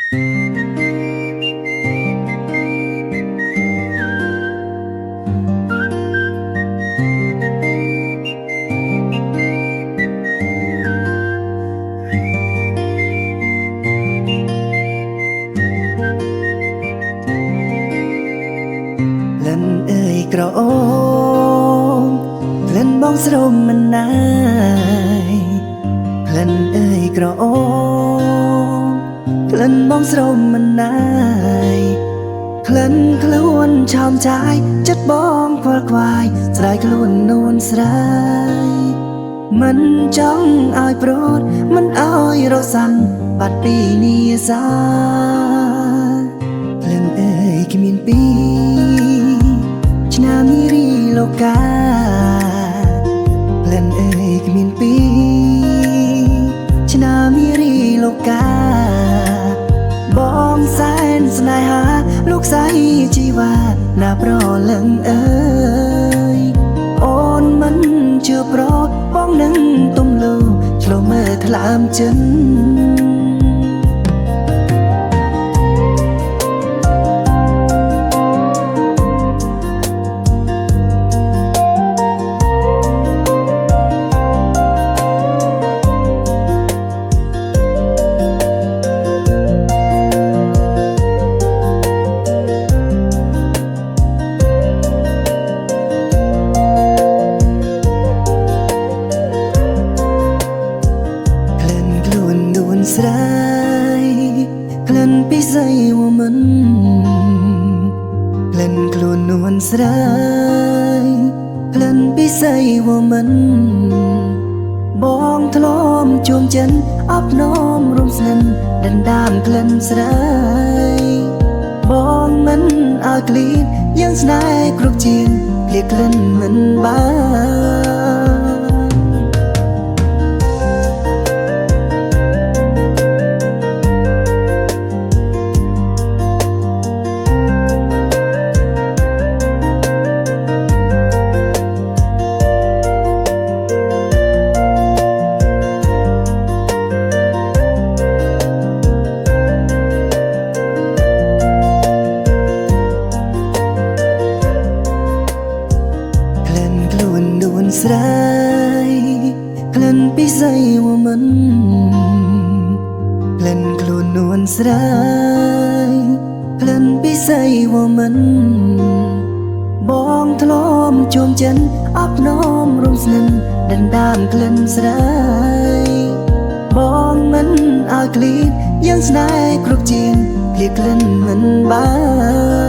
ក្លិនអើយក្រអូបក្លិនបងស្រោមមិនណាយក្លិនអើយក្រអូបក្លិនបងស្រោមមិនណាយក្លិនខ្លួនឆោមឆាយចិត្តបងខ្វល់ខ្វាយស្រ័យខ្លួននួនស្រ័យមិនចង់ឲ្យប្រត់មិនឲ្យរសាន់បាត់ពីនីសាក្លិនអើយគ្មានពីឆ្នាំនេះរីលោកកាក្លិនអើយគ្មានពីឆ្នាំនេះរីលោកកាបងសែនស្នេហាលោកស្រីជីវ៉ាណាប្រលឹងអើយអូនមិនជឿប្របងនឹងទំលូឆ្លុះមើលថ្លើមចិនស្រ័យក្លិនពីស្អីវមិនក្លិនខ្លួននួនស្រ័យក្លិនពីស្អីវមិនបងធ្លំជួមចិនអបនោមរំស្និនដណ្ដើមក្លិនស្រ័យបងមិនឲ្យក្លៀនយ៉ាងស្នេហ៍គ្រប់ជាងភ្លៀកក្លិនមិនបានស្រ័យក្លិនពីស្អីវមិនក្លិនខ្លួននួនស្រ័យក្លិនពីស្អីវមិនបងធ្លំជួមចិនអបនោមរំស្និនដណ្ដើមក្លិនស្រ័យបងមិនឲ្យក្លៀនយ៉ាងស្នេហ៍គ្រប់ជាងភ្លៀកក្លិនមិនបាន